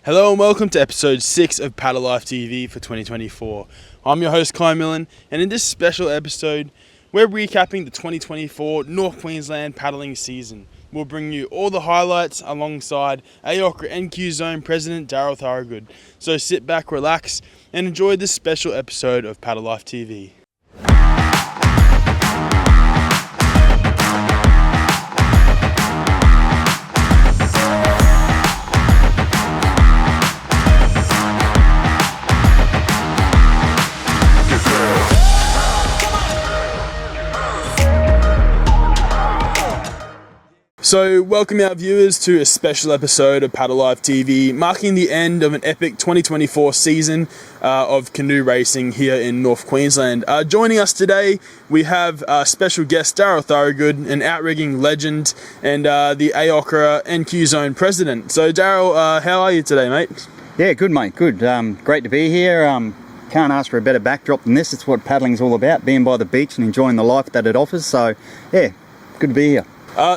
Hello and welcome to episode 6 of Paddle Life TV for 2024. I'm your host Kai Millen, and in this special episode, we're recapping the 2024 North Queensland paddling season. We'll bring you all the highlights alongside Airlie NQ Zone President Daryl Thorogood. So sit back, relax, and enjoy this special episode of Paddle Life TV. So welcome our viewers to a special episode of Paddle Life TV, marking the end of an epic 2024 season of canoe racing here in North Queensland. Joining us today, we have special guest Daryl Thorogood, an outrigging legend, and the Airlie NQ Zone President. So Daryl, how are you today, mate? Yeah, good mate, good. Great to be here. Can't ask for a better backdrop than this. It's what paddling's all about, being by the beach and enjoying the life that it offers. So yeah, good to be here.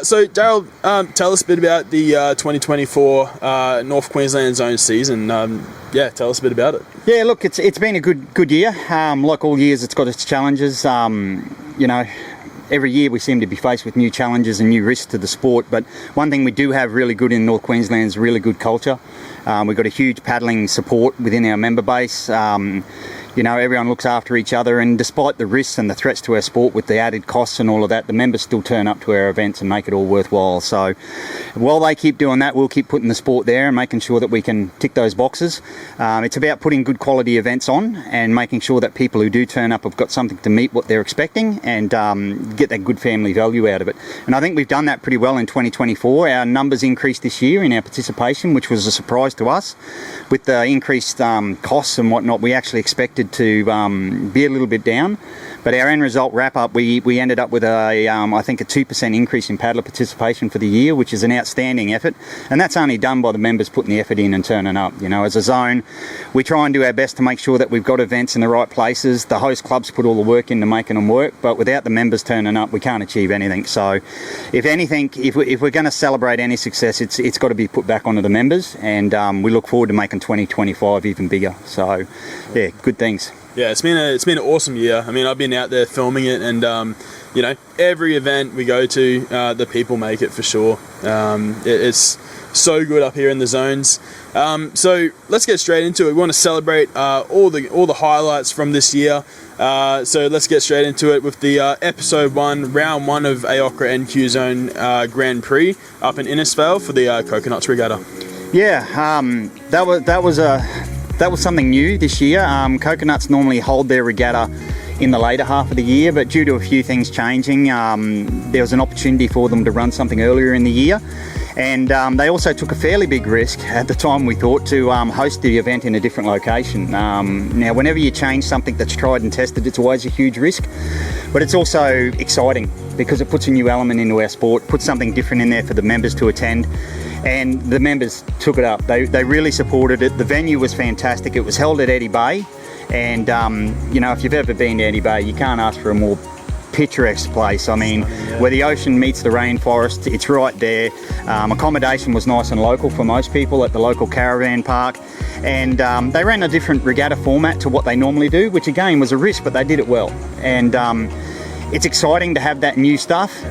So Daryl, tell us a bit about the 2024 North Queensland Zone season. Tell us a bit about it. Yeah, look, it's been a good year. Like all years, it's got its challenges. Every year we seem to be faced with new challenges and new risks to the sport. But one thing we do have really good in North Queensland is really good culture. We've got a huge paddling support within our member base. Everyone looks after each other, and despite the risks and the threats to our sport with the added costs and all of that, the members still turn up to our events and make it all worthwhile. So while they keep doing that, we'll keep putting the sport there and making sure that we can tick those boxes. It's about putting good quality events on and making sure that people who do turn up have got something to meet what they're expecting and get that good family value out of it. And I think we've done that pretty well in 2024. Our numbers increased this year in our participation, which was a surprise to us. With the increased costs and whatnot, we actually expected to be a little bit down, but our end result wrap up, we ended up with I think a 2% increase in paddler participation for the year, which is an outstanding effort, and that's only done by the members putting the effort in and turning up. As a zone, we try and do our best to make sure that we've got events in the right places. The host clubs put all the work into making them work, but without the members turning up, we can't achieve anything. So if anything, if we're going to celebrate any success, it's got to be put back onto the members, and we look forward to making 2025 even bigger. So yeah, good things. Yeah, it's been an awesome year. I mean, I've been out there filming it, and every event we go to, the people make it for sure. It's so good up here in the zones. So let's get straight into it. We want to celebrate all the highlights from this year. So let's get straight into it with the episode 1, round 1 of Airlie NQ Zone Grand Prix up in Innisfail for the Coconuts Regatta. Yeah, that was something new this year. Coconuts normally hold their regatta in the later half of the year, but due to a few things changing, there was an opportunity for them to run something earlier in the year. And they also took a fairly big risk at the time, we thought, to host the event in a different location. Now, whenever you change something that's tried and tested, it's always a huge risk, but it's also exciting because it puts a new element into our sport, puts something different in there for the members to attend. And the members took it up. They really supported it. The venue was fantastic. It was held at Airlie Bay, and if you've ever been to Airlie Bay, you can't ask for a more picturesque place. I mean, where the ocean meets the rainforest, it's right there. Accommodation was nice and local for most people at the local caravan park, and they ran a different regatta format to what they normally do, which again was a risk, but they did it well. And it's exciting to have that new stuff.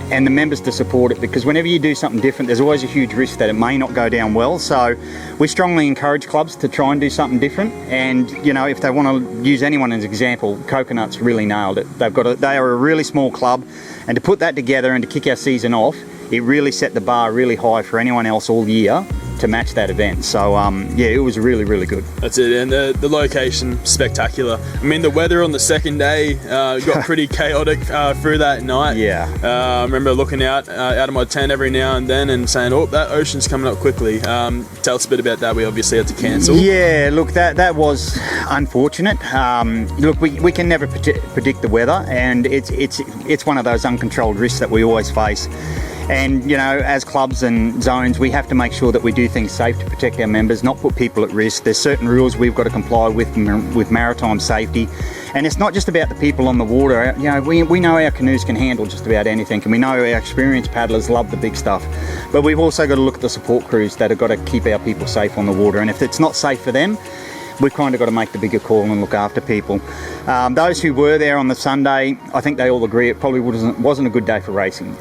And the members to support it, because whenever you do something different, there's always a huge risk that it may not go down well. So we strongly encourage clubs to try and do something different. And if they want to use anyone as an example, Coconuts really nailed it. They are a really small club, and to put that together and to kick our season off, it really set the bar really high for anyone else all year to match that event. So it was really, really good. That's it, and the location, spectacular. I mean, the weather on the second day got pretty chaotic through that night. Yeah. I remember looking out of my tent every now and then and saying, oh, that ocean's coming up quickly. Tell us a bit about that. We obviously had to cancel. Yeah, look, that was unfortunate. Look, we can never predict the weather, and it's one of those uncontrolled risks that we always face. And, you know, as clubs and zones, we have to make sure that we do things safe to protect our members, not put people at risk. There's certain rules we've got to comply with maritime safety. And it's not just about the people on the water. You know, we know our canoes can handle just about anything, and we know our experienced paddlers love the big stuff. But we've also got to look at the support crews that have got to keep our people safe on the water. And if it's not safe for them, we've kind of got to make the bigger call and look after people. Those who were there on the Sunday, I think they all agree it probably wasn't a good day for racing.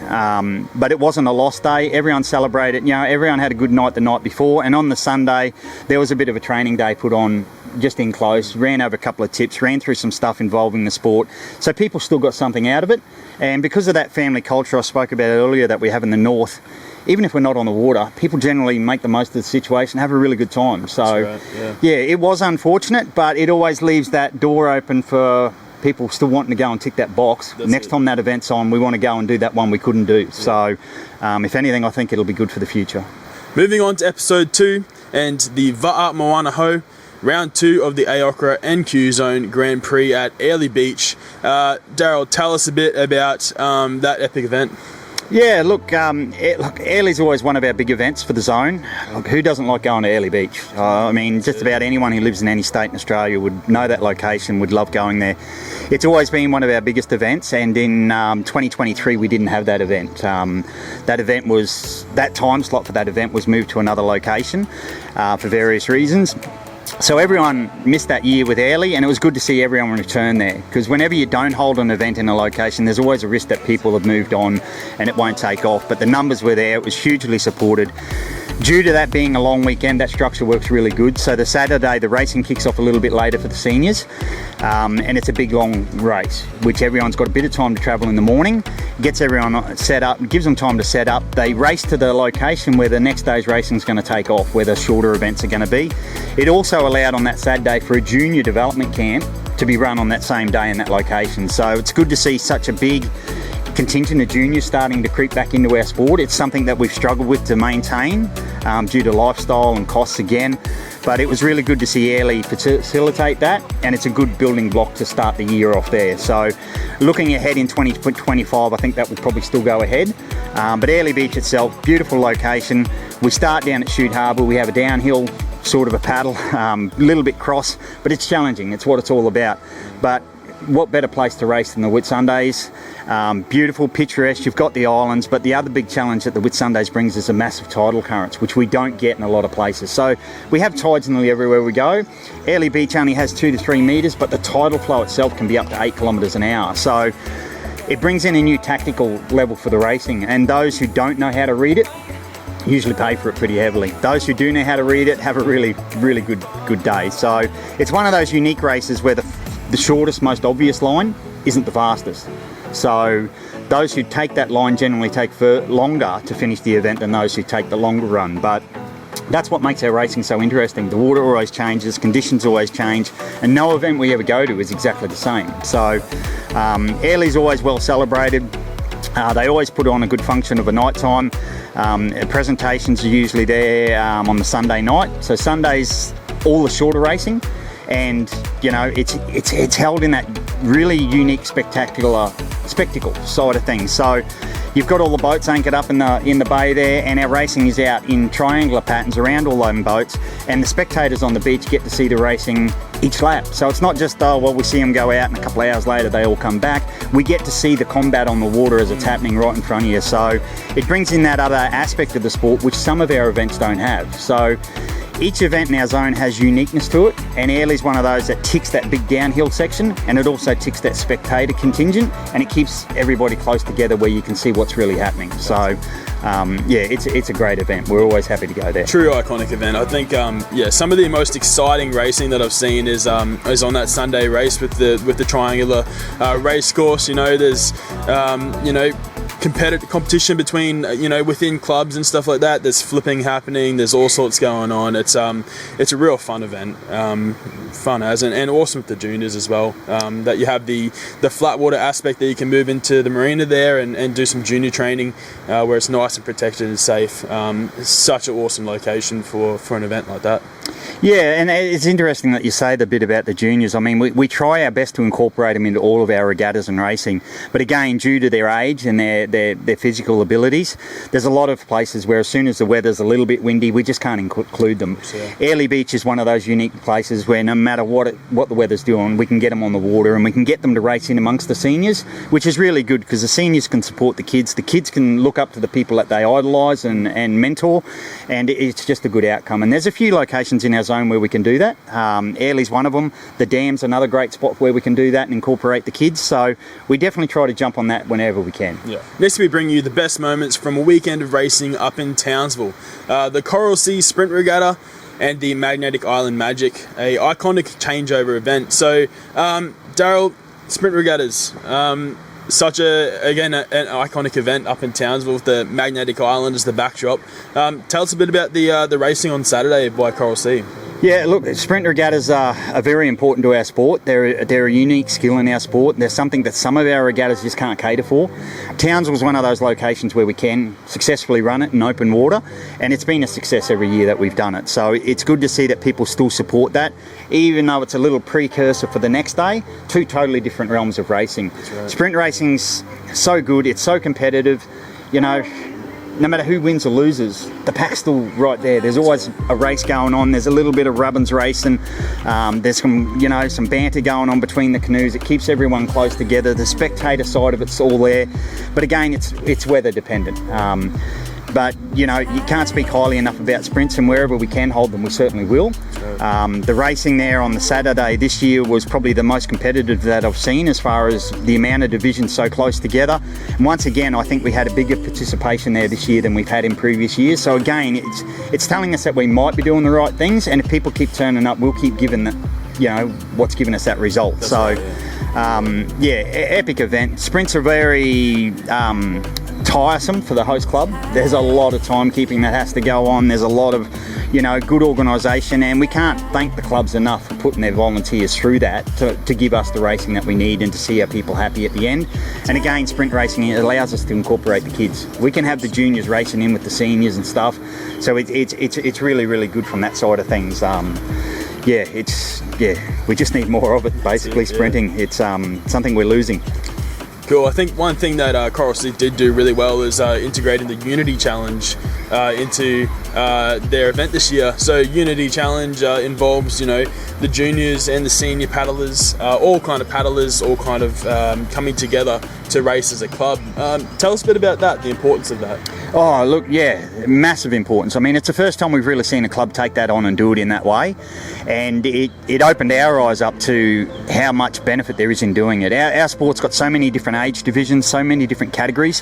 But it wasn't a lost day. Everyone celebrated. You know, everyone had a good night the night before. And on the Sunday, there was a bit of a training day put on just in close. Ran over a couple of tips, ran through some stuff involving the sport. So people still got something out of it. And because of that family culture I spoke about earlier that we have in the north, even if we're not on the water, people generally make the most of the situation, have a really good time. So, right, yeah, it was unfortunate, but it always leaves that door open for people still wanting to go and tick that box. Next time that event's on, we want to go and do that one we couldn't do. Yeah. So, if anything, I think it'll be good for the future. Moving on to episode 2 and the Va'a Moana Ho. Round 2 of the Aokra NQ Zone Grand Prix at Airlie Beach. Daryl, tell us a bit about that epic event. Yeah, look, Airlie's always one of our big events for the zone. Look, who doesn't like going to Airlie Beach? I mean, just about anyone who lives in any state in Australia would know that location, would love going there. It's always been one of our biggest events, and in 2023 we didn't have that event. That time slot for that event was moved to another location for various reasons. So everyone missed that year with Airlie, and it was good to see everyone return there, because whenever you don't hold an event in a location, there's always a risk that people have moved on and it won't take off. But the numbers were there, it was hugely supported. Due to that being a long weekend, that structure works really good. So the Saturday, the racing kicks off a little bit later for the seniors, and it's a big long race, which everyone's got a bit of time to travel in the morning, gets everyone set up, gives them time to set up. They race to the location where the next day's racing is going to take off, where the shorter events are going to be. It also allowed on that Saturday for a junior development camp to be run on that same day in that location. So it's good to see such a big contingent of juniors starting to creep back into our sport. It's something that we've struggled with to maintain due to lifestyle and costs again, but it was really good to see Airlie facilitate that, and it's a good building block to start the year off there. So looking ahead in 2025, I think that will probably still go ahead. But Airlie Beach itself, beautiful location. We start down at Chute Harbour. We have a downhill sort of a paddle, a little bit cross, but it's challenging. It's what it's all about. But what better place to race than the Whitsundays? Beautiful, picturesque, you've got the islands, but the other big challenge that the Whitsundays brings is the massive tidal currents, which we don't get in a lot of places. So we have tides nearly everywhere we go. Airlie Beach only has 2 to 3 metres, but the tidal flow itself can be up to 8 kilometres an hour. So it brings in a new tactical level for the racing, and those who don't know how to read it usually pay for it pretty heavily. Those who do know how to read it have a really, really good day. So it's one of those unique races where the shortest, most obvious line isn't the fastest. So those who take that line generally take longer to finish the event than those who take the longer run. But that's what makes our racing so interesting. The water always changes, conditions always change, and no event we ever go to is exactly the same. So Airlie's always well celebrated. They always put on a good function of a night time. Presentations are usually there on the Sunday night. So Sunday's all the shorter racing, and you know it's held in that really unique spectacle side of things. So you've got all the boats anchored up in the bay there, and our racing is out in triangular patterns around all those boats, and the spectators on the beach get to see the racing each lap. So it's not just we see them go out and a couple of hours later they all come back. We get to see the combat on the water as it's happening right in front of you. So it brings in that other aspect of the sport which some of our events don't have. So each event in our zone has uniqueness to it, and Airlie's one of those that ticks that big downhill section, and it also ticks that spectator contingent, and it keeps everybody close together where you can see what's really happening. So yeah, it's a great event. We're always happy to go there. True iconic event. I think yeah, some of the most exciting racing that I've seen is on that Sunday race with the triangular race course. You know, there's you know, competition between within clubs and stuff like that. There's flipping happening. There's all sorts going on. It's a real fun event, fun as and awesome with the juniors as well. That you have the flat water aspect that you can move into the marina there and do some junior training where it's nice and protected and safe. It's such an awesome location for an event like that. Yeah, and it's interesting that you say the bit about the juniors. I mean, we try our best to incorporate them into all of our regattas and racing, but again, due to their age and their their physical abilities. There's a lot of places where as soon as the weather's a little bit windy, we just can't include them. Airlie Beach is one of those unique places where no matter what the weather's doing, we can get them on the water and we can get them to race in amongst the seniors, which is really good because the seniors can support the kids can look up to the people that they idolise and mentor, and it's just a good outcome. And there's a few locations in our zone where we can do that. Airlie's one of them. The Dam's another great spot where we can do that and incorporate the kids, so we definitely try to jump on that whenever we can. Next we bring you the best moments from a weekend of racing up in Townsville. The Coral Sea Sprint Regatta and the Magnetic Island Magic, a iconic changeover event. So Daryl, Sprint Regattas, such an iconic event up in Townsville with the Magnetic Island as the backdrop. Tell us a bit about the racing on Saturday by Coral Sea. Yeah, look, sprint regattas are very important to our sport. They're a unique skill in our sport. They're something that some of our regattas just can't cater for. Townsville's one of those locations where we can successfully run it in open water, and it's been a success every year that we've done it. So it's good to see that people still support that, even though it's a little precursor for the next day. Two totally different realms of racing. Right. Sprint racing's so good, it's so competitive, you know. No matter who wins or loses, the pack's still right there. There's always a race going on. There's a little bit of rubbins racing. There's some banter going on between the canoes. It keeps everyone close together. The spectator side of it's all there. But again, it's weather dependent. But, you know, you can't speak highly enough about sprints, and wherever we can hold them, we certainly will. The racing there on the Saturday this year was probably the most competitive that I've seen as far as the amount of divisions so close together. And once again, I think we had a bigger participation there this year than we've had in previous years. So again, it's telling us that we might be doing the right things, and if people keep turning up, we'll keep giving what's given us that result. That's so, right, epic event. Sprints are very tiresome for the host club. There's a lot of timekeeping that has to go on. There's a lot of, good organisation, and we can't thank the clubs enough for putting their volunteers through that to give us the racing that we need and to see our people happy at the end. And again, sprint racing, it allows us to incorporate the kids. We can have the juniors racing in with the seniors and stuff. So it's really, really good from that side of things. We just need more of it, basically, sprinting. It's something we're losing. Cool. I think one thing that Coral Sea did do really well is integrating the Unity Challenge into their event this year. So Unity Challenge involves, the juniors and the senior paddlers, all kind of coming together to race as a club. Tell us a bit about that, the importance of that. Oh, look, yeah, massive importance. I mean, it's the first time we've really seen a club take that on and do it in that way. And it opened our eyes up to how much benefit there is in doing it. Our sport's got so many different age divisions, so many different categories.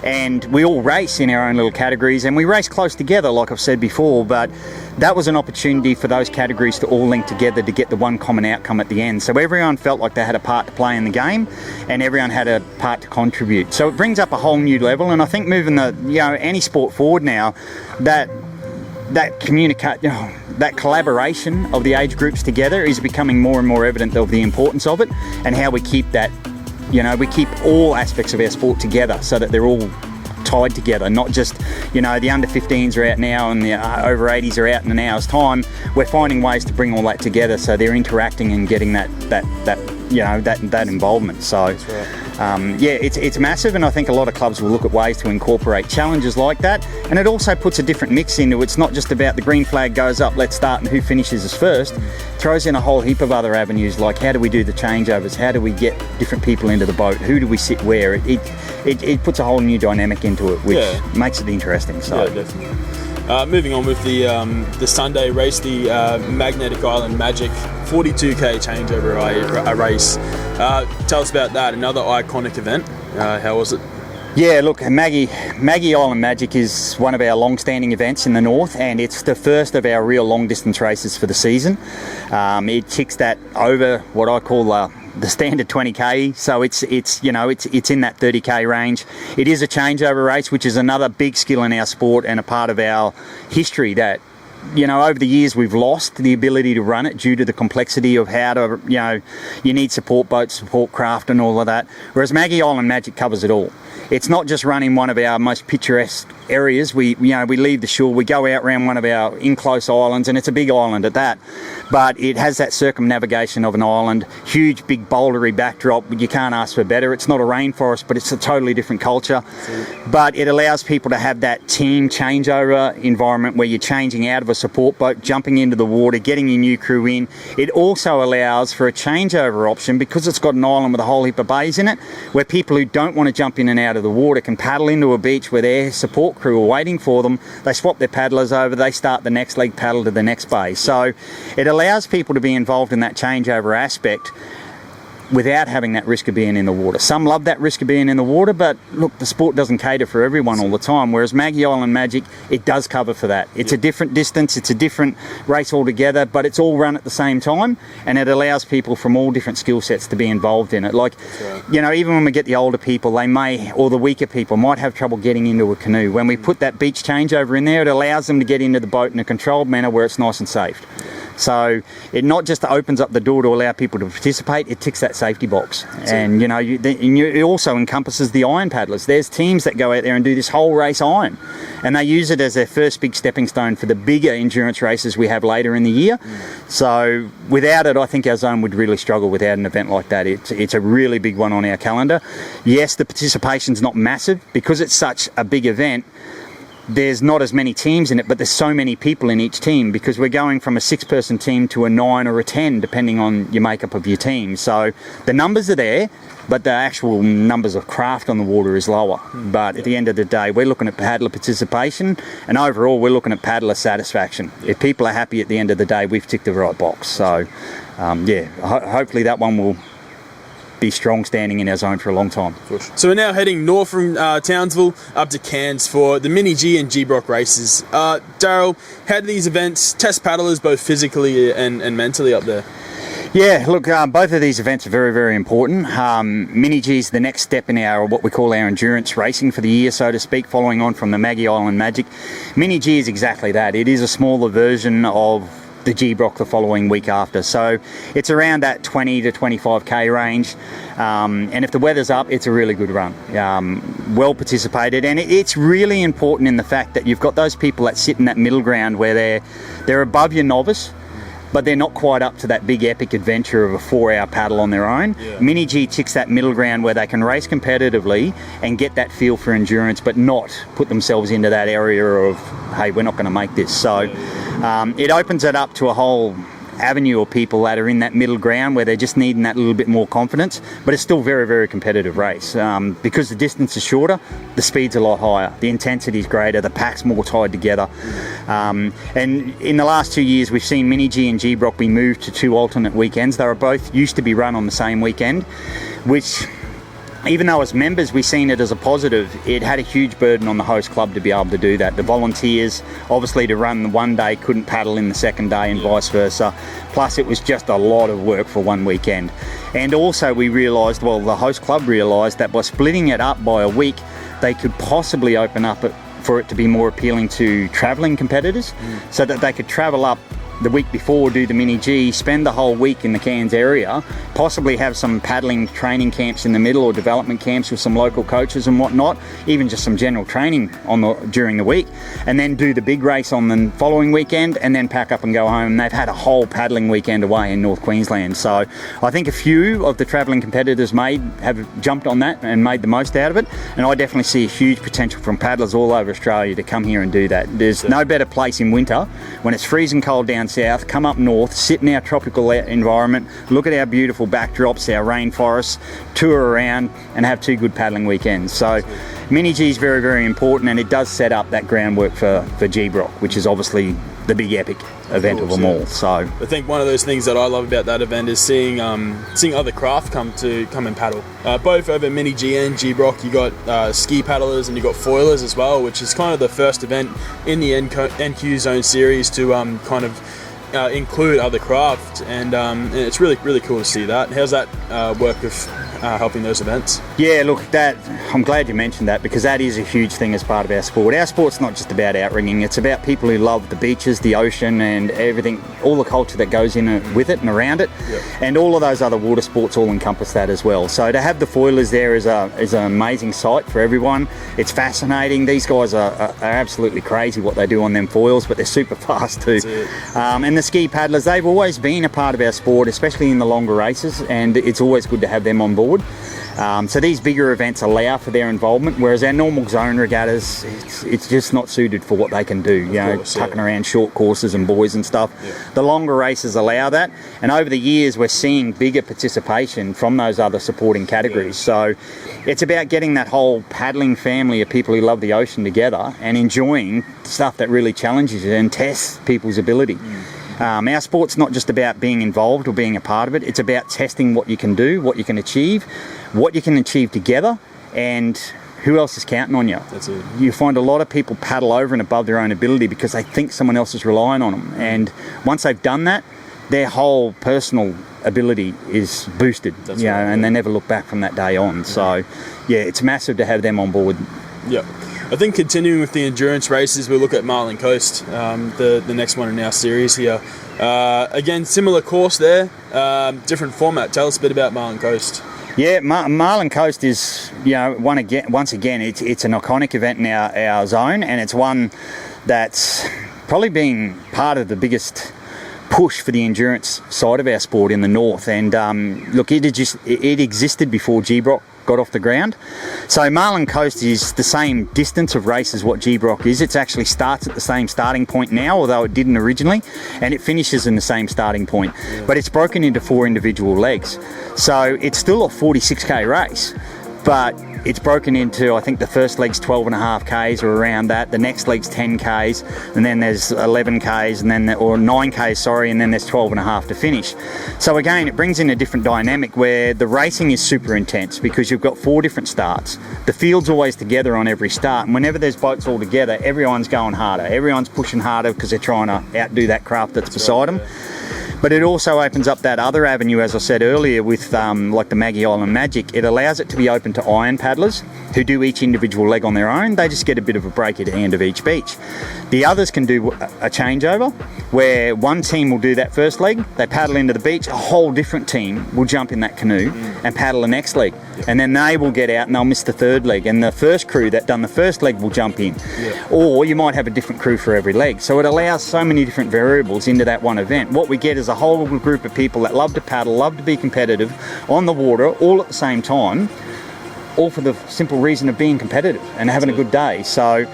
And we all race in our own little categories, and we race close together, like I've said before, but that was an opportunity for those categories to all link together to get the one common outcome at the end. So everyone felt like they had a part to play in the game, and everyone had a part to contribute. So it brings up a whole new level, and I think moving any sport forward now, that collaboration of the age groups together is becoming more and more evident of the importance of it, and how we keep that. We keep all aspects of our sport together so that they're all tied together, not just, the under 15s are out now and the over 80s are out in an hour's time. We're finding ways to bring all that together so they're interacting and getting that involvement. So, it's massive, and I think a lot of clubs will look at ways to incorporate challenges like that. And it also puts a different mix into it. It's not just about the green flag goes up, let's start, and who finishes as first. It throws in a whole heap of other avenues, like how do we do the changeovers? How do we get different people into the boat? Who do we sit where? It puts a whole new dynamic into it, which makes it interesting. So. Yeah, definitely. Moving on with the Sunday race, the Magnetic Island Magic 42k changeover race. Tell us about that, another iconic event. How was it? Yeah, look, Maggie Island Magic is one of our long-standing events in the north, and it's the first of our real long-distance races for the season. It ticks that over what I call the standard 20k, so it's in that 30k range. It is a changeover race, which is another big skill in our sport and a part of our history that, over the years we've lost the ability to run it due to the complexity of how to, you need support boats, support craft and all of that, whereas Maggie Island Magic covers it all. it's not just running one of our most picturesque areas. We leave the shore, we go out around one of our in-close islands, and it's a big island at that, but it has that circumnavigation of an island, huge big bouldery backdrop. You can't ask for better. It's not a rainforest, but it's a totally different culture. But it allows people to have that team changeover environment where you're changing out of a support boat, jumping into the water, getting your new crew in. It also allows for a changeover option because it's got an island with a whole heap of bays in it, where people who don't want to jump in and out of the water can paddle into a beach where their support crew are waiting for them. They swap their paddlers over, they start the next leg paddle to the next bay. So it allows people to be involved in that changeover aspect without having that risk of being in the water. Some love that risk of being in the water, but look, the sport doesn't cater for everyone all the time, whereas Maggie Island Magic, it does cover for that. It's a different distance, it's a different race altogether, but it's all run at the same time, and it allows people from all different skill sets to be involved in it. Like, even when we get the older people, they may, or the weaker people, might have trouble getting into a canoe. When we put that beach changeover in there, it allows them to get into the boat in a controlled manner where it's nice and safe. So it not just opens up the door to allow people to participate, it ticks that safety box. And it also encompasses the iron paddlers. There's teams that go out there and do this whole race iron, and they use it as their first big stepping stone for the bigger endurance races we have later in the year. So without it, I think our zone would really struggle without an event like that. It's a really big one on our calendar. Yes, the participation's not massive because it's such a big event. There's not as many teams in it, but there's so many people in each team because we're going from a 6-person team to a 9 or a 10, depending on your makeup of your team. So the numbers are there, but the actual numbers of craft on the water is lower. But at the end of the day, we're looking at paddler participation, and overall, we're looking at paddler satisfaction. If people are happy at the end of the day, we've ticked the right box. So, hopefully that one will be strong standing in our zone for a long time. So we're now heading north from Townsville up to Cairns for the Mini G and G Brock races. Daryl, how do these events test paddlers both physically and mentally up there? Yeah, look, both of these events are very, very important. Mini G is the next step in what we call our endurance racing for the year, so to speak, following on from the Maggie Island Magic. Mini G is exactly that. It is a smaller version of the G Brock the following week after. So it's around that 20 to 25k range. And if the weather's up, it's a really good run. Well participated. And it's really important in the fact that you've got those people that sit in that middle ground where they're above your novice, but they're not quite up to that big epic adventure of a 4-hour paddle on their own. Mini G ticks that middle ground where they can race competitively and get that feel for endurance, but not put themselves into that area of, hey, we're not going to make this. So it opens it up to a whole avenue of people that are in that middle ground where they're just needing that little bit more confidence, but it's still very, very competitive race. Because the distance is shorter, the speed's a lot higher, the intensity's greater, the pack's more tied together. And in the last 2 years, we've seen Mini G and G Brock be moved to 2 alternate weekends. They were both used to be run on the same weekend, which, even though as members we've seen it as a positive, it had a huge burden on the host club to be able to do that. The volunteers, obviously, to run the one day couldn't paddle in the second day and vice versa. Plus it was just a lot of work for one weekend. And also we realised, the host club realised that by splitting it up by a week, they could possibly open up for it to be more appealing to travelling competitors, so that they could travel up the week before, do the Mini G, spend the whole week in the Cairns area, possibly have some paddling training camps in the middle or development camps with some local coaches and whatnot, even just some general training during the week, and then do the big race on the following weekend and then pack up and go home. And they've had a whole paddling weekend away in North Queensland. So I think a few of the travelling competitors have jumped on that and made the most out of it, and I definitely see a huge potential from paddlers all over Australia to come here and do that. There's no better place in winter when it's freezing cold down south, come up north, sit in our tropical environment, look at our beautiful backdrops, our rainforests, tour around and have 2 good paddling weekends. So Mini G is very, very important, and it does set up that groundwork for G Brock, which is obviously the big epic event of them all. So I think one of those things that I love about that event is seeing other craft come and paddle. Both over Mini G and G Brock, you got ski paddlers and you got foilers as well, which is kind of the first event in the NQ Zone series to include other craft, and it's really, really cool to see that. How's that work of helping those events? Yeah, look, I'm glad you mentioned that, because that is a huge thing as part of our sport. Our sport's not just about outrigging, it's about people who love the beaches, the ocean, and everything, all the culture that goes in with it and around it. Yep. And all of those other water sports all encompass that as well. So to have the foilers there is an amazing sight for everyone. It's fascinating. These guys are absolutely crazy what they do on them foils, but they're super fast too. And the ski paddlers, they've always been a part of our sport, especially in the longer races, and it's always good to have them on board. So these bigger events allow for their involvement, whereas our normal zone regattas, it's just not suited for what they can do, tucking around short courses and buoys and stuff. Yeah. The longer races allow that, and over the years we're seeing bigger participation from those other supporting categories. So it's about getting that whole paddling family of people who love the ocean together and enjoying stuff that really challenges you and tests people's ability. Our sport's not just about being involved or being a part of it, it's about testing what you can do, what you can achieve together, and who else is counting on you. That's it. You find a lot of people paddle over and above their own ability because they think someone else is relying on them, and once they've done that, their whole personal ability is boosted. That's right, and they never look back from that day on. So yeah, it's massive to have them on board. Yeah. I think continuing with the endurance races, we'll look at Marlin Coast, the next one in our series here. Again, similar course there, different format. Tell us a bit about Marlin Coast. Yeah, Marlin Coast is, once again, it's an iconic event in our zone, and it's one that's probably been part of the biggest push for the endurance side of our sport in the north. And look, it existed before G-Brock got off the ground. So Marlin Coast is the same distance of race as what G-Brock is. It actually starts at the same starting point now, although it didn't originally, and it finishes in the same starting point. Yeah. But it's broken into 4 individual legs. So it's still a 46k race, but it's broken into, I think the first leg's 12.5 Ks or around that, the next leg's 10 Ks, and then there's 11 Ks, and then, or 9 Ks, sorry, and then there's 12.5 to finish. So again, it brings in a different dynamic where the racing is super intense because you've got 4 different starts. The field's always together on every start, and whenever there's boats all together, everyone's going harder. Everyone's pushing harder because they're trying to outdo that craft that's beside them. But it also opens up that other avenue, as I said earlier, with like the Maggie Island Magic. It allows it to be open to iron paddlers who do each individual leg on their own. They just get a bit of a break at the end of each beach. The others can do a changeover where one team will do that first leg, they paddle into the beach, a whole different team will jump in that canoe and paddle the next leg. And then they will get out and they'll miss the third leg, and the first crew that done the first leg will jump in. Or you might have a different crew for every leg. So it allows so many different variables into that one event. What we get is a whole group of people that love to paddle, love to be competitive on the water all at the same time, all for the simple reason of being competitive and having a good day. So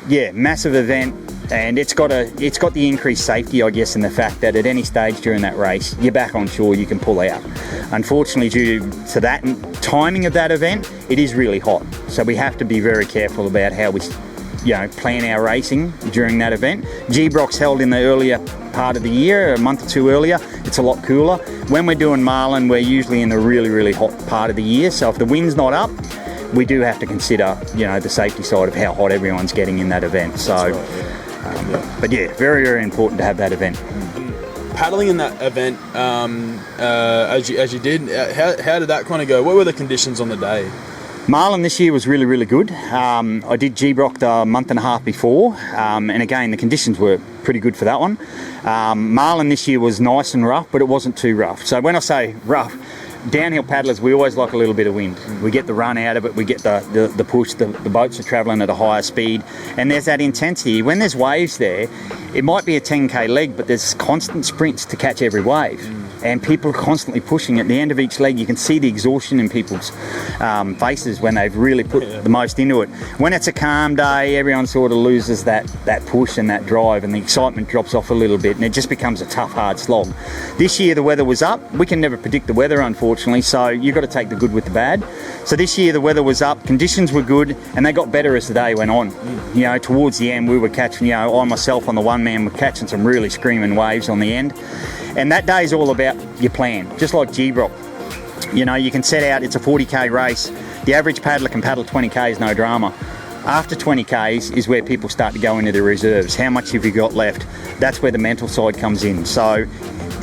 yeah, massive event, and it's got the increased safety, I guess, in the fact that at any stage during that race you're back on shore, you can pull out. Unfortunately, due to that timing of that event, it is really hot, so we have to be very careful about how we plan our racing during that event. G-Brock's held in the earlier part of the year, a month or two earlier. It's a lot cooler. When we're doing Marlin, we're usually in the really, really hot part of the year, so if the wind's not up, we do have to consider, the safety side of how hot everyone's getting in that event. So, but yeah, very, very important to have that event. Paddling in that event, as you did, how did that kind of go? What were the conditions on the day? Marlin this year was really, really good. I did G-Brock the month and a half before, and again, the conditions were pretty good for that one. Marlin this year was nice and rough, but it wasn't too rough. So when I say rough, downhill paddlers, we always like a little bit of wind. We get the run out of it, we get the push, the boats are travelling at a higher speed, and there's that intensity. When there's waves there, it might be a 10k leg, but there's constant sprints to catch every wave. And people are constantly pushing. At the end of each leg, you can see the exhaustion in people's faces when they've really put the most into it. When it's a calm day, everyone sort of loses that push and that drive, and the excitement drops off a little bit, and it just becomes a tough, hard slog. This year, the weather was up. We can never predict the weather, unfortunately, so you've got to take the good with the bad. So this year, the weather was up, conditions were good, and they got better as the day went on. Towards the end, we were catching, I myself on the one man were catching some really screaming waves on the end. And that day is all about your plan, just like G-Brock. You can set out, it's a 40k race. The average paddler can paddle 20k's, no drama. After 20k's is where people start to go into the reserves. How much have you got left? That's where the mental side comes in. So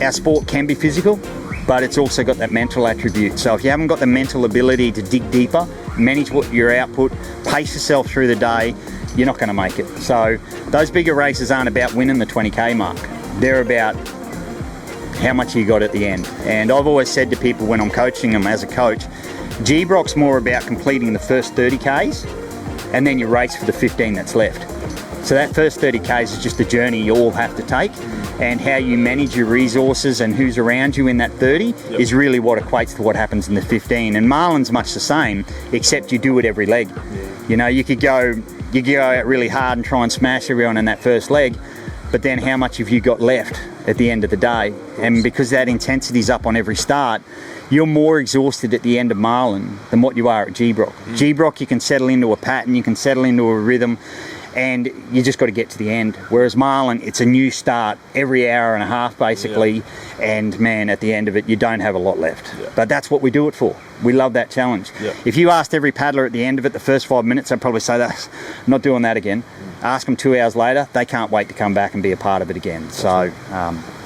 our sport can be physical, but it's also got that mental attribute. So if you haven't got the mental ability to dig deeper, manage what your output, pace yourself through the day, you're not going to make it. So those bigger races aren't about winning the 20k mark. They're about how much you got at the end. And I've always said to people when I'm coaching them as a coach, G-Brock's more about completing the first 30k's and then you race for the 15 that's left. So that first 30k's is just a journey you all have to take, and how you manage your resources and who's around you in that 30 is really what equates to what happens in the 15. And Marlin's much the same, except you do it every leg. You know, you could go out really hard and try and smash everyone in that first leg, but then how much have you got left at the end of the day? And because that intensity's up on every start, you're more exhausted at the end of Marlin than what you are at G-Brock. G-Brock, you can settle into a pattern, you can settle into a rhythm, and you just got to get to the end. Whereas Marlin, it's a new start every hour and a half basically, and man, at the end of it, you don't have a lot left. But that's what we do it for. We love that challenge. If you asked every paddler at the end of it, the first 5 minutes, they'd probably say, "That's not doing that again." Ask them 2 hours later, they can't wait to come back and be a part of it again. So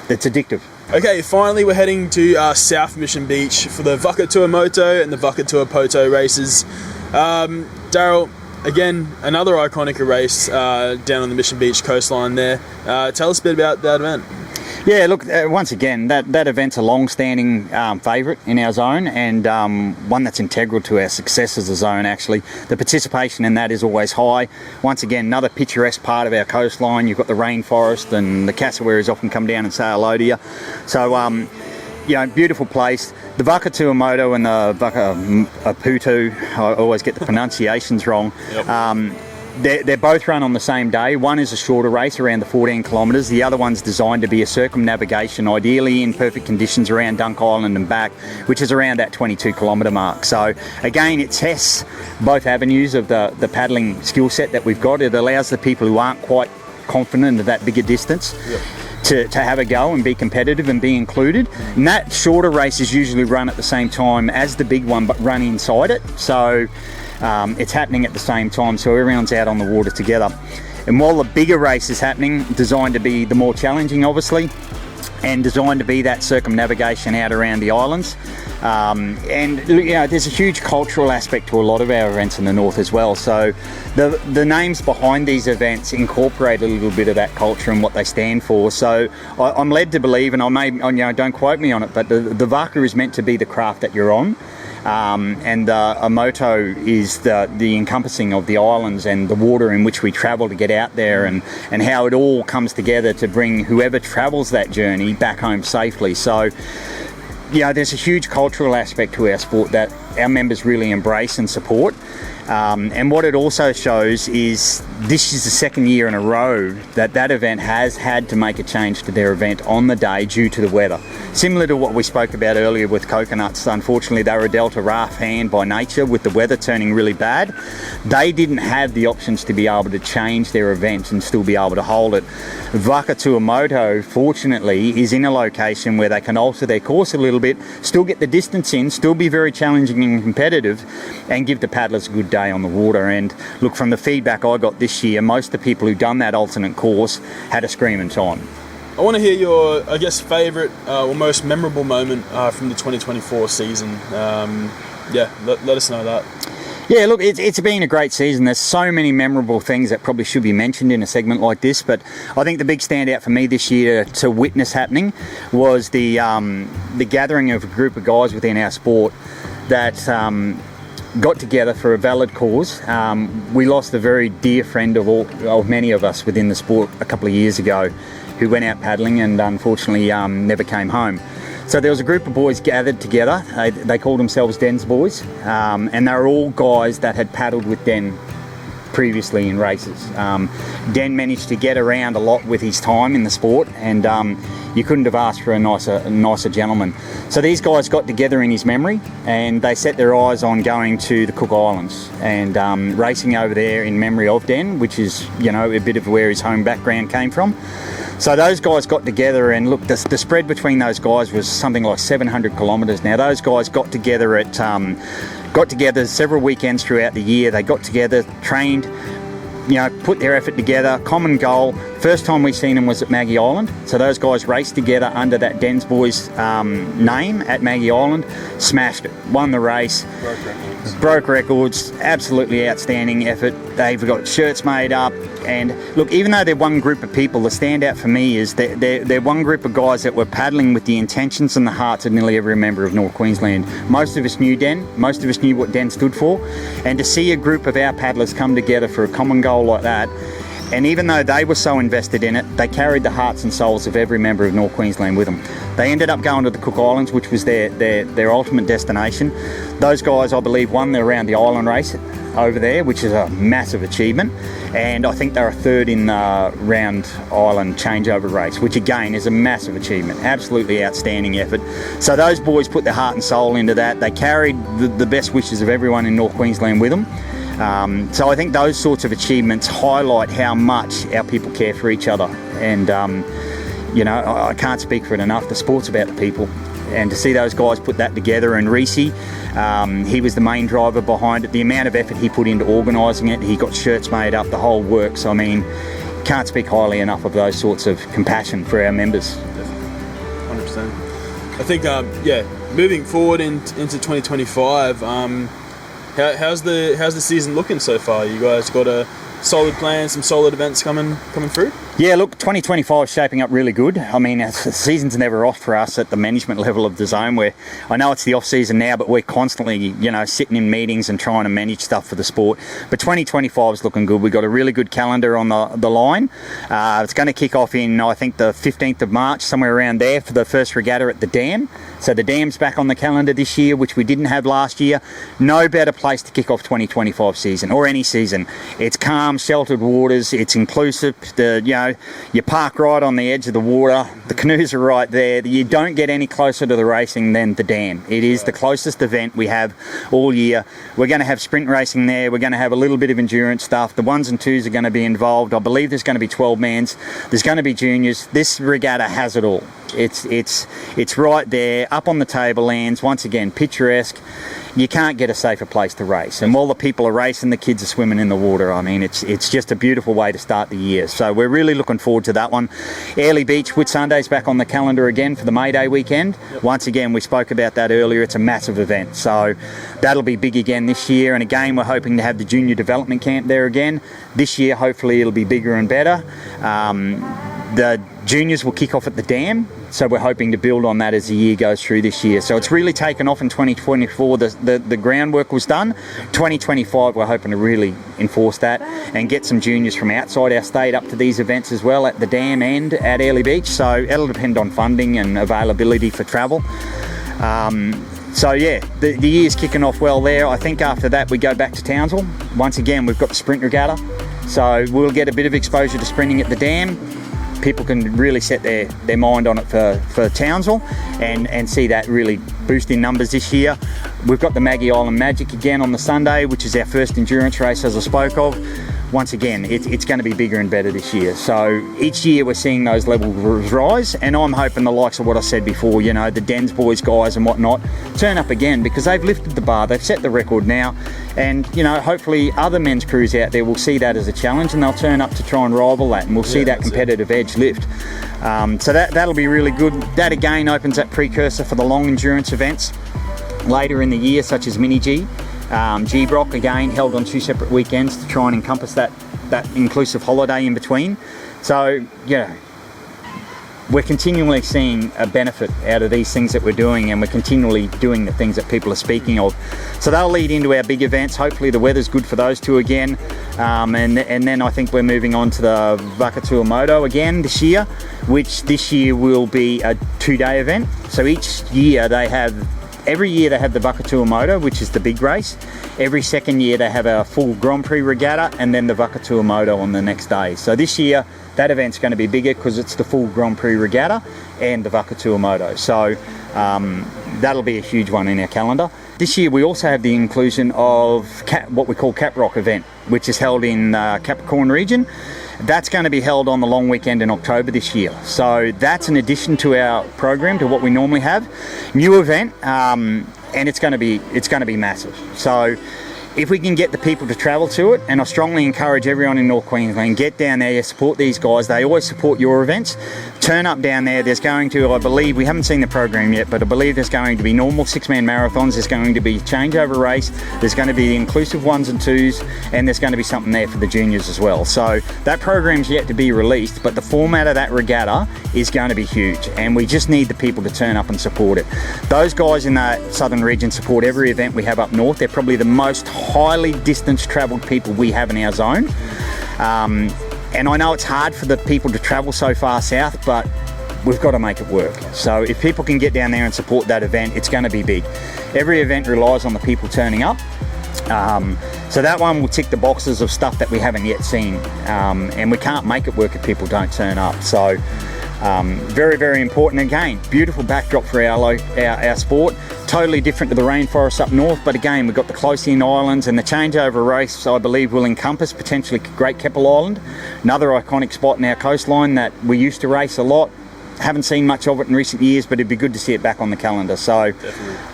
it's addictive. Okay, finally we're heading to South Mission Beach for the Vakatua Moto and the Vakatua Poto races. Daryl, again, another iconic race down on the Mission Beach coastline there. Tell us a bit about that event. Yeah, look, once again, that event's a long-standing favourite in our zone, and one that's integral to our success as a zone, actually. The participation in that is always high. Once again, another picturesque part of our coastline. You've got the rainforest, and the cassowaries often come down and say hello to you. So, you know, beautiful place. The Vakatua Moto and the Vakaputu, I always get the pronunciations wrong. They're both run on the same day. One is a shorter race, around the 14 kilometres. The other one's designed to be a circumnavigation, ideally in perfect conditions around Dunk Island and back, which is around that 22 kilometre mark. So again, it tests both avenues of the paddling skill set that we've got. It allows the people who aren't quite confident of that bigger distance to have a go and be competitive and be included. And that shorter race is usually run at the same time as the big one, but run inside it. So it's happening at the same time, so everyone's out on the water together. And while the bigger race is happening, designed to be the more challenging, obviously, and designed to be that circumnavigation out around the islands. And you know, there's a huge cultural aspect to a lot of our events in the north as well. So the names behind these events incorporate a little bit of that culture and what they stand for. So I'm led to believe, and I may, you know, don't quote me on it, but the Vaka is meant to be the craft that you're on. And a moto is the encompassing of the islands and the water in which we travel to get out there, and how it all comes together to bring whoever travels that journey back home safely. So, you know, there's a huge cultural aspect to our sport that our members really embrace and support. And what it also shows is this is the second year in a row that event has had to make a change to their event on the day due to the weather. Similar to what we spoke about earlier with coconuts, unfortunately they were dealt a rough hand by nature with the weather turning really bad. They didn't have the options to be able to change their event and still be able to hold it. Vakatua Moto, fortunately, is in a location where they can alter their course a little bit, still get the distance in, still be very challenging and competitive, and give the paddlers a good day on the water. And look, from the feedback I got this year, most of the people who've done that alternate course had a screaming time. I want to hear your, I guess, favourite or most memorable moment from the 2024 season. Yeah, let us know that. Yeah, look, it's been a great season. There's so many memorable things that probably should be mentioned in a segment like this, but I think the big standout for me this year to witness happening was the gathering of a group of guys within our sport that got together for a valid cause. We lost a very dear friend of many of us within the sport a couple of years ago, who went out paddling and unfortunately never came home. So there was a group of boys gathered together. They called themselves Den's Boys, and they were all guys that had paddled with Den previously in races. Den managed to get around a lot with his time in the sport, and you couldn't have asked for a nicer gentleman. So these guys got together in his memory, and they set their eyes on going to the Cook Islands and racing over there in memory of Den, which is, you know, a bit of where his home background came from. So those guys got together, and look, the spread between those guys was something like 700 kilometres. Now those guys got together several weekends throughout the year. They got together, trained put their effort together, common goal. First time we seen them was at Maggie Island. So those guys raced together under that Dens Boys name at Maggie Island, smashed it, won the race. Broke records, absolutely outstanding effort. They've got shirts made up, and look, even though they're one group of people, the standout for me is that they're one group of guys that were paddling with the intentions and the hearts of nearly every member of North Queensland. Most of us knew Den, most of us knew what Den stood for, and to see a group of our paddlers come together for a common goal like that, and even though they were so invested in it, they carried the hearts and souls of every member of North Queensland with them. They ended up going to the Cook Islands, which was their ultimate destination. Those guys, I believe, won the Around the Island race over there, which is a massive achievement. And I think they were third in the Round Island changeover race, which again is a massive achievement. Absolutely outstanding effort. So those boys put their heart and soul into that. They carried the best wishes of everyone in North Queensland with them. So I think those sorts of achievements highlight how much our people care for each other. And, I can't speak for it enough. The sport's about the people. And to see those guys put that together, and Reese, he was the main driver behind it. The amount of effort he put into organising it, he got shirts made up, the whole works. I mean, can't speak highly enough of those sorts of compassion for our members. 100%. I think, moving forward into 2025, how's the season looking so far? You guys got a solid plan, some solid events coming through? Yeah, look, 2025 is shaping up really good. I mean, the season's never off for us at the management level of the zone, where I know it's the off-season now, but we're constantly, sitting in meetings and trying to manage stuff for the sport. But 2025 is looking good. We've got a really good calendar on the line. It's going to kick off in, I think, the 15th of March, somewhere around there, for the first regatta at the Dam. So the Dam's back on the calendar this year, which we didn't have last year. No better place to kick off 2025 season, or any season. It's calm, sheltered waters. It's inclusive. You park right on the edge of the water. The canoes are right there. You don't get any closer to the racing than the Dam. It is the closest event we have all year. We're going to have sprint racing there. We're going to have a little bit of endurance stuff. The 1s and 2s are going to be involved. I believe there's going to be 12-mans. There's going to be juniors. This regatta has it all. It's right there, up on the tablelands. Once again, picturesque. You can't get a safer place to race. And while the people are racing, the kids are swimming in the water. I mean, it's just a beautiful way to start the year. So we're really looking forward to that one. Airlie Beach, Whitsundays back on the calendar again for the May Day weekend. Once again, we spoke about that earlier. It's a massive event. So that'll be big again this year. And again, we're hoping to have the junior development camp there again. This year, hopefully, it'll be bigger and better. The juniors will kick off at the Dam, so we're hoping to build on that as the year goes through this year. So it's really taken off in 2024. The groundwork was done. 2025, we're hoping to really enforce that and get some juniors from outside our state up to these events as well, at the Dam and at Airlie Beach. So it'll depend on funding and availability for travel. The year's kicking off well there. I think after that we go back to Townsville. Once again, we've got the sprint regatta, so we'll get a bit of exposure to sprinting at the Dam. People can really set their mind on it for Townsville and see that really boost in numbers this year. We've got the Maggie Island Magic again on the Sunday, which is our first endurance race, as I spoke of. Once again, it's going to be bigger and better this year. So each year we're seeing those levels rise, and I'm hoping the likes of what I said before, the Dens Boys guys and whatnot, turn up again, because they've lifted the bar, they've set the record now, and hopefully other men's crews out there will see that as a challenge, and they'll turn up to try and rival that, and we'll see that competitive edge lift. So that'll be really good. That again opens that precursor for the long endurance events later in the year, such as Mini G. G-Brock again held on 2 separate weekends to try and encompass that inclusive holiday in between. So we're continually seeing a benefit out of these things that we're doing, and we're continually doing the things that people are speaking of. So they'll lead into our big events. Hopefully the weather's good for those two again, and then I think we're moving on to the Vakatua Moto again this year, which this year will be a 2-day event. So every year they have the Vakatua Moto, which is the big race. Every second year they have a full Grand Prix regatta, and then the Vakatua Moto on the next day. So this year that event's going to be bigger because it's the full Grand Prix regatta and the Vakatua Moto. So that'll be a huge one in our calendar. This year we also have the inclusion of what we call Cap Rock event, which is held in Capricorn region. That's going to be held on the long weekend in October this year. So that's an addition to our program, to what we normally have. New event, and it's going to be massive. So if we can get the people to travel to it, and I strongly encourage everyone in North Queensland, get down there, support these guys. They always support your events. Turn up down there. There's going to, I believe, we haven't seen the program yet, but I believe there's going to be normal 6-man marathons. There's going to be changeover race. There's going to be the inclusive 1s and 2s, and there's going to be something there for the juniors as well. So that program's yet to be released, but the format of that regatta is going to be huge, and we just need the people to turn up and support it. Those guys in that southern region support every event we have up north. They're probably the most highly distance travelled people we have in our zone. And I know it's hard for the people to travel so far south, but we've got to make it work. So if people can get down there and support that event, it's going to be big. Every event relies on the people turning up. So that one will tick the boxes of stuff that we haven't yet seen. And we can't make it work if people don't turn up. So very, very important. Again, beautiful backdrop for our sport. Totally different to the rainforest up north, but again, we've got the close-in islands, and the changeover race, I believe, will encompass potentially Great Keppel Island, another iconic spot in our coastline that we used to race a lot. Haven't seen much of it in recent years, but it'd be good to see it back on the calendar. So,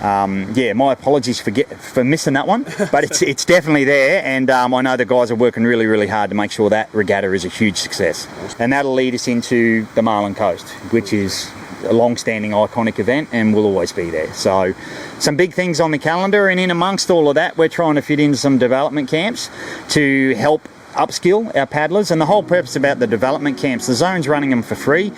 yeah, my apologies for missing that one, but it's definitely there, and I know the guys are working really, really hard to make sure that regatta is a huge success. And that'll lead us into the Marlin Coast, which is a long-standing iconic event and will always be there. So some big things on the calendar, and in amongst all of that, we're trying to fit in some development camps to help upskill our paddlers. And the whole purpose about the development camps, the zone's running them for free,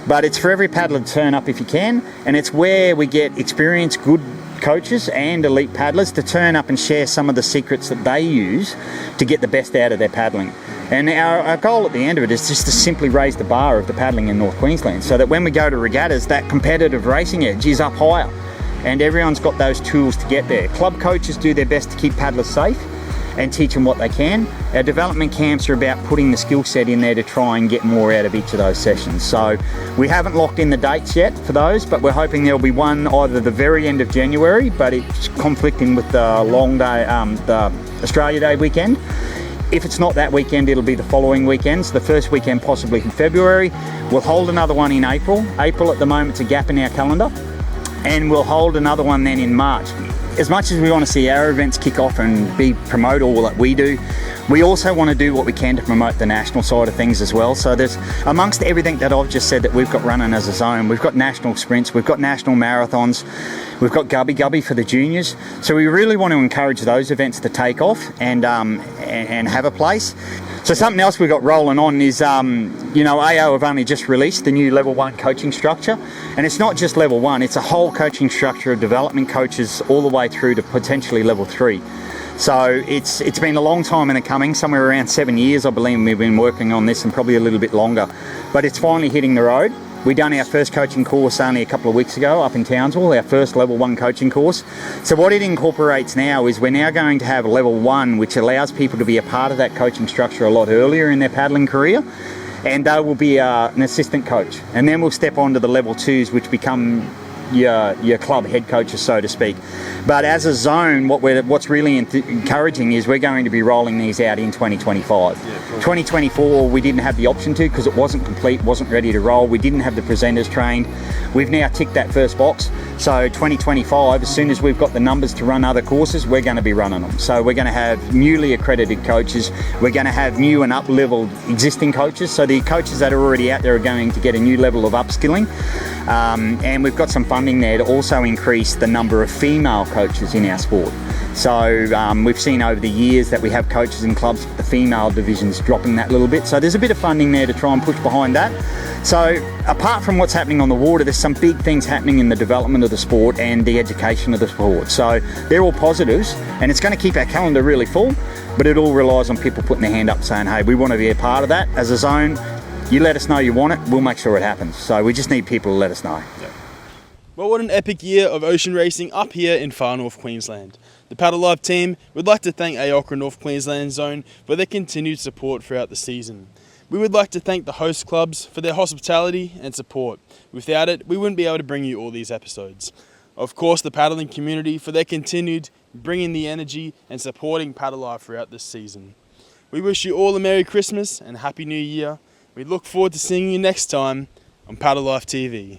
but it's for every paddler to turn up if you can, and it's where we get experienced, good coaches and elite paddlers to turn up and share some of the secrets that they use to get the best out of their paddling. And our goal at the end of it is just to simply raise the bar of the paddling in North Queensland, so that when we go to regattas, that competitive racing edge is up higher, and everyone's got those tools to get there. Club coaches do their best to keep paddlers safe and teach them what they can. Our development camps are about putting the skill set in there to try and get more out of each of those sessions. So we haven't locked in the dates yet for those, but we're hoping there'll be one either the very end of January, but it's conflicting with the long day, the Australia Day weekend. If it's not that weekend, it'll be the following weekends, the first weekend possibly in February. We'll hold another one in April. April at the moment's a gap in our calendar, and we'll hold another one then in March. As much as we want to see our events kick off and promote all that we do, we also want to do what we can to promote the national side of things as well. So there's, amongst everything that I've just said that we've got running as a zone, we've got national sprints, we've got national marathons, we've got Gubby for the juniors. So we really want to encourage those events to take off and have a place. So something else we've got rolling on is, AO have only just released the new level 1 coaching structure. And it's not just level 1, it's a whole coaching structure of development coaches all the way through to potentially level 3. So it's been a long time in the coming, somewhere around 7 years I believe we've been working on this, and probably a little bit longer. But it's finally hitting the road. We done our first coaching course only a couple of weeks ago up in Townsville, our first level 1 coaching course. So what it incorporates now is we're now going to have a level 1, which allows people to be a part of that coaching structure a lot earlier in their paddling career, and they will be an assistant coach. And then we'll step on to the level 2s, which become your club head coaches, so to speak. But as a zone, what's really encouraging is we're going to be rolling these out in 2025. 2024 we didn't have the option to, because it wasn't complete, wasn't ready to roll. We didn't have the presenters trained. We've now ticked that first box. So 2025, as soon as we've got the numbers to run other courses, we're going to be running them. So we're going to have newly accredited coaches. We're going to have new and up-leveled existing coaches. So the coaches that are already out there are going to get a new level of upskilling. And we've got some funding there to also increase the number of female coaches in our sport. So we've seen over the years that we have coaches in clubs, the female divisions dropping that little bit. So there's a bit of funding there to try and push behind that. So apart from what's happening on the water, there's some big things happening in the development of the sport and the education of the sport. So they're all positives, and it's going to keep our calendar really full, but it all relies on people putting their hand up saying, hey, we want to be a part of that as a zone. You let us know you want it, we'll make sure it happens. So we just need people to let us know. Yep. Well, what an epic year of ocean racing up here in far North Queensland. The Paddle Live team would like to thank AOCRA North Queensland Zone for their continued support throughout the season. We would like to thank the host clubs for their hospitality and support. Without it, we wouldn't be able to bring you all these episodes. Of course, the paddling community for their continued bringing the energy and supporting Paddle Live throughout this season. We wish you all a Merry Christmas and Happy New Year. We look forward to seeing you next time on Paddle Life TV.